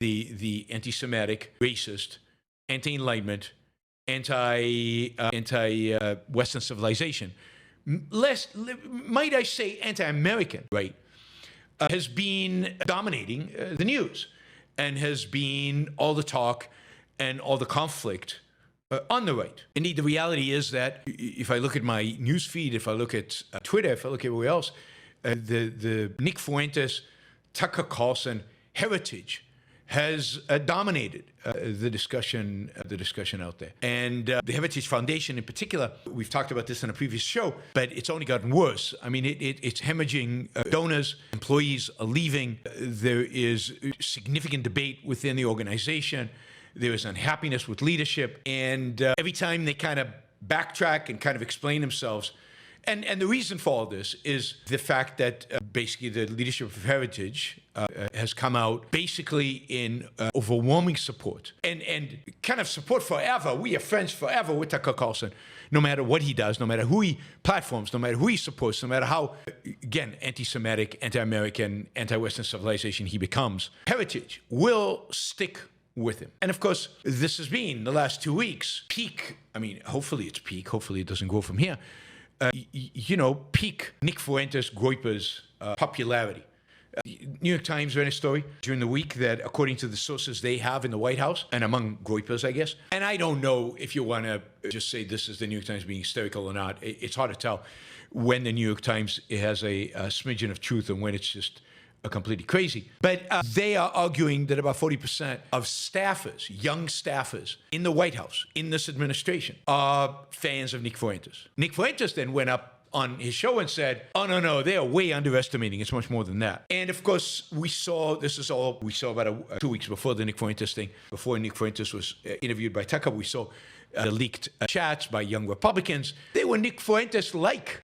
the anti-Semitic, racist, anti-Enlightenment, anti-Western civilization, might I say anti-American, right, has been dominating the news and has been all the talk and all the conflict on the right. Indeed, the reality is that if I look at my news feed, if I look at Twitter, if I look everywhere else, the Nick Fuentes, Tucker Carlson heritage has dominated the discussion out there. And the Heritage Foundation in particular, we've talked about this in a previous show, but it's only gotten worse. I mean, it's hemorrhaging donors, employees are leaving. There is significant debate within the organization. There is unhappiness with leadership. And every time they kind of backtrack and kind of explain themselves, and the reason for all this is the fact that basically the leadership of Heritage has come out basically in overwhelming support and kind of support forever. We are friends forever with Tucker Carlson, no matter what he does, no matter who he platforms, no matter who he supports, no matter how, again, anti-Semitic, anti-American, anti-Western civilization he becomes. Heritage will stick with him. And of course, this has been the last 2 weeks. Peak, I mean, hopefully it's peak. Hopefully it doesn't go from here. Peak Nick Fuentes Groyper's popularity. New York Times ran a story during the week that, according to the sources they have in the White House, and among Groyper's, I guess, and I don't know if you want to just say this is the New York Times being hysterical or not. It's hard to tell when the New York Times has a smidgen of truth and when it's just completely crazy. But they are arguing that about 40% of staffers, young staffers in the White House, in this administration, are fans of Nick Fuentes. Nick Fuentes then went up on his show and said, oh, no, they are way underestimating. It's much more than that. And of course, we saw about 2 weeks before the Nick Fuentes thing, before Nick Fuentes was interviewed by Tucker, we saw the leaked chats by young Republicans. They were Nick Fuentes-like.